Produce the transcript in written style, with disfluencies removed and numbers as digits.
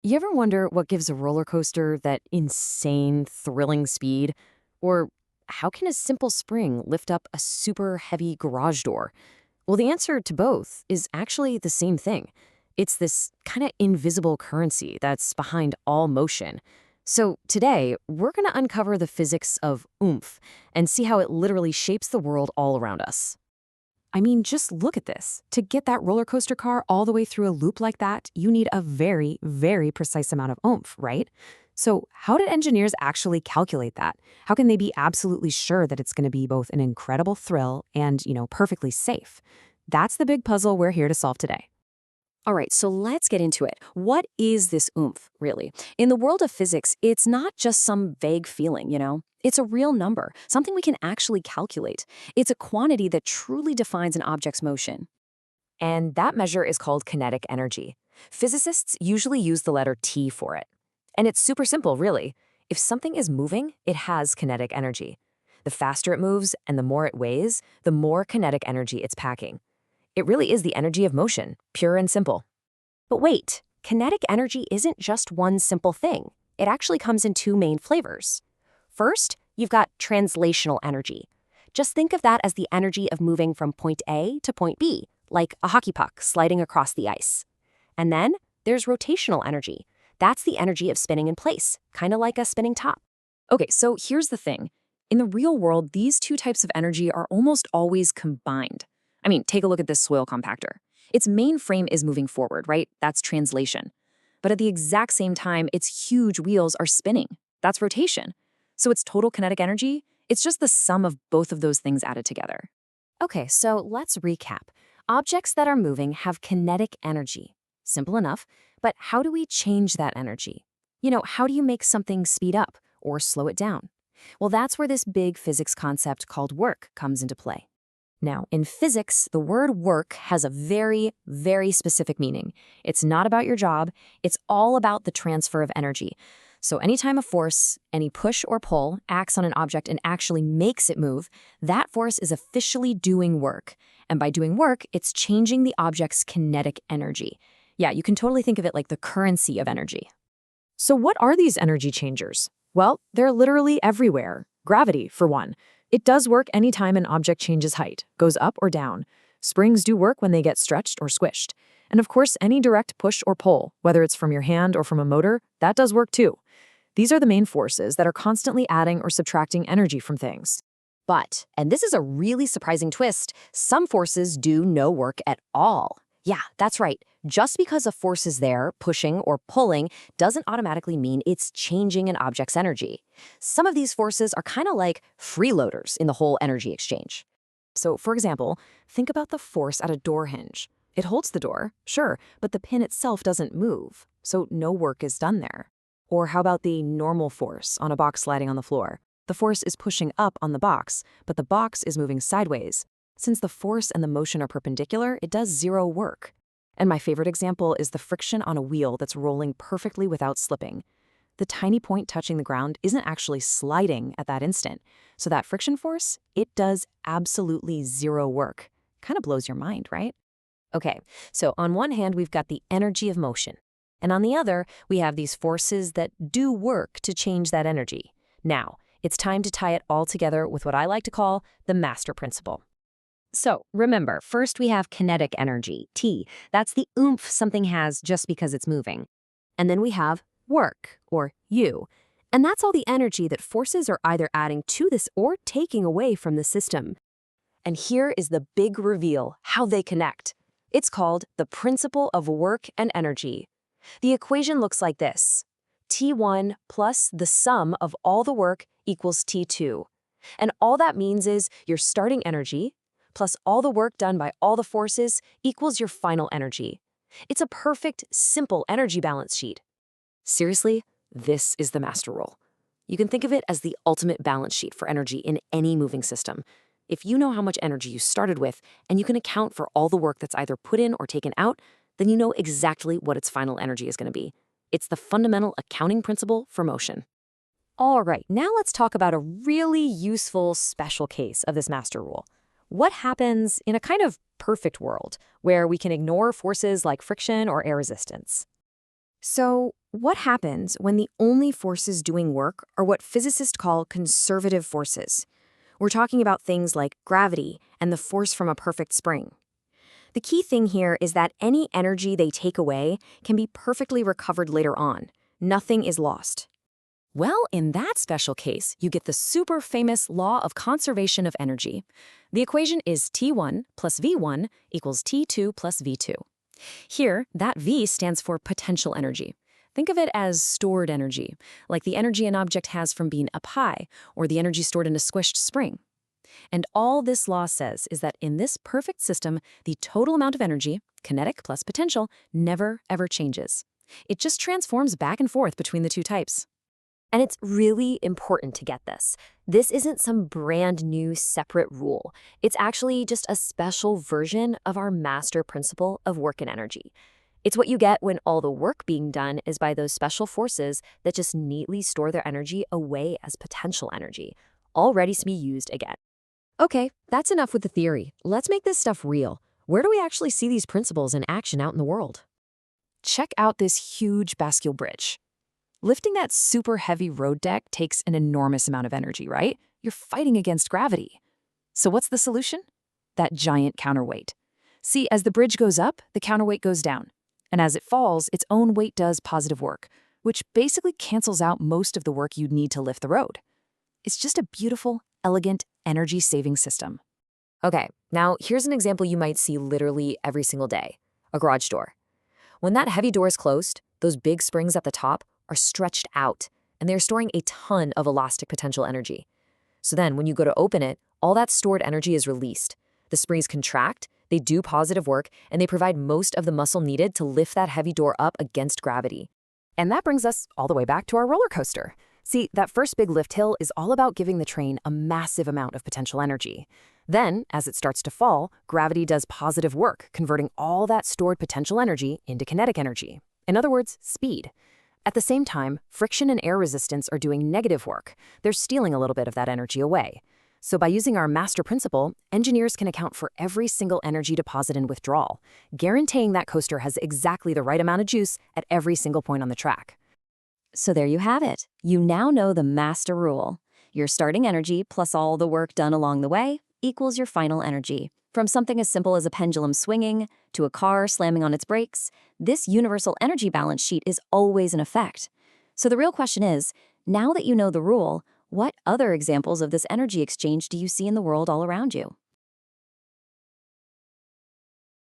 You ever wonder what gives a roller coaster that insane, thrilling speed? Or how can a simple spring lift up a super heavy garage door? Well, the answer to both is actually the same thing. It's this kind of invisible currency that's behind all motion. So today, we're going to uncover the physics of oomph and see how it literally shapes the world all around us. I mean, just look at this. To get that roller coaster car all the way through a loop like that, you need a very, very precise amount of oomph, right? So how did engineers actually calculate that? How can they be absolutely sure that it's going to be both an incredible thrill and, perfectly safe? That's the big puzzle we're here to solve today. All right, so let's get into it. What is this oomph, really? In the world of physics, it's not just some vague feeling. It's a real number, something we can actually calculate. It's a quantity that truly defines an object's motion. And that measure is called kinetic energy. Physicists usually use the letter T for it. And it's super simple, really. If something is moving, it has kinetic energy. The faster it moves and the more it weighs, the more kinetic energy it's packing. It really is the energy of motion, pure and simple. But wait, kinetic energy isn't just one simple thing. It actually comes in two main flavors. First, you've got translational energy. Just think of that as the energy of moving from point A to point B, like a hockey puck sliding across the ice. And then there's rotational energy. That's the energy of spinning in place, kind of like a spinning top. Okay, so here's the thing. In the real world, these two types of energy are almost always combined. I mean, take a look at this soil compactor. Its main frame is moving forward, right? That's translation. But at the exact same time, its huge wheels are spinning. That's rotation. So its total kinetic energy, it's just the sum of both of those things added together. Okay, so let's recap. Objects that are moving have kinetic energy. Simple enough, but how do we change that energy? How do you make something speed up or slow it down? Well, that's where this big physics concept called work comes into play. Now, in physics, the word work has a very, very specific meaning. It's not about your job, it's all about the transfer of energy. So anytime a force, any push or pull, acts on an object and actually makes it move, that force is officially doing work. And by doing work, it's changing the object's kinetic energy. Yeah, you can totally think of it like the currency of energy. So what are these energy changers? Well, they're literally everywhere. Gravity, for one. It does work anytime an object changes height, goes up or down. Springs do work when they get stretched or squished. And of course, any direct push or pull, whether it's from your hand or from a motor, that does work too. These are the main forces that are constantly adding or subtracting energy from things. But, and this is a really surprising twist, some forces do no work at all. Yeah, that's right. Just because a force is there, pushing or pulling, doesn't automatically mean it's changing an object's energy. Some of these forces are kind of like freeloaders in the whole energy exchange. So, for example, think about the force at a door hinge. It holds the door, sure, but the pin itself doesn't move, so no work is done there. Or how about the normal force on a box sliding on the floor? The force is pushing up on the box, but the box is moving sideways. Since the force and the motion are perpendicular, it does zero work. And my favorite example is the friction on a wheel that's rolling perfectly without slipping. The tiny point touching the ground isn't actually sliding at that instant. So that friction force, it does absolutely zero work. Kind of blows your mind, right? Okay, so on one hand, we've got the energy of motion. And on the other, we have these forces that do work to change that energy. Now, it's time to tie it all together with what I like to call the master principle. So remember, first we have kinetic energy, T. That's the oomph something has just because it's moving. And then we have work, or U. And that's all the energy that forces are either adding to this or taking away from the system. And here is the big reveal, how they connect. It's called the principle of work and energy. The equation looks like this. T1 plus the sum of all the work equals T2. And all that means is your starting energy plus all the work done by all the forces equals your final energy. It's a perfect, simple energy balance sheet. Seriously, this is the master rule. You can think of it as the ultimate balance sheet for energy in any moving system. If you know how much energy you started with, and you can account for all the work that's either put in or taken out, then you know exactly what its final energy is going to be. It's the fundamental accounting principle for motion. All right, now let's talk about a really useful special case of this master rule. What happens in a kind of perfect world where we can ignore forces like friction or air resistance? So, what happens when the only forces doing work are what physicists call conservative forces? We're talking about things like gravity and the force from a perfect spring. The key thing here is that any energy they take away can be perfectly recovered later on. Nothing is lost. Well, in that special case, you get the super famous law of conservation of energy. The equation is T1 plus V1 equals T2 plus V2. Here, that V stands for potential energy. Think of it as stored energy, like the energy an object has from being up high, or the energy stored in a squished spring. And all this law says is that in this perfect system, the total amount of energy, kinetic plus potential, never ever changes. It just transforms back and forth between the two types. And it's really important to get this. This isn't some brand new separate rule. It's actually just a special version of our master principle of work and energy. It's what you get when all the work being done is by those special forces that just neatly store their energy away as potential energy, all ready to be used again. Okay, that's enough with the theory. Let's make this stuff real. Where do we actually see these principles in action out in the world? Check out this huge bascule bridge. Lifting that super heavy road deck takes an enormous amount of energy, right? You're fighting against gravity. So what's the solution? That giant counterweight. See, as the bridge goes up, the counterweight goes down. And as it falls, its own weight does positive work, which basically cancels out most of the work you'd need to lift the road. It's just a beautiful, elegant, energy-saving system. Okay, now here's an example you might see literally every single day: a garage door. When that heavy door is closed, those big springs at the top are stretched out, and they're storing a ton of elastic potential energy. So then, when you go to open it, all that stored energy is released. The springs contract, they do positive work, and they provide most of the muscle needed to lift that heavy door up against gravity. And that brings us all the way back to our roller coaster. See, that first big lift hill is all about giving the train a massive amount of potential energy. Then, as it starts to fall, gravity does positive work, converting all that stored potential energy into kinetic energy. In other words, speed. At the same time, friction and air resistance are doing negative work. They're stealing a little bit of that energy away. So by using our master principle, engineers can account for every single energy deposit and withdrawal, guaranteeing that coaster has exactly the right amount of juice at every single point on the track. So there you have it. You now know the master rule. Your starting energy plus all the work done along the way equals your final energy. From something as simple as a pendulum swinging to a car slamming on its brakes, this universal energy balance sheet is always in effect. So the real question is, now that you know the rule, what other examples of this energy exchange do you see in the world all around you?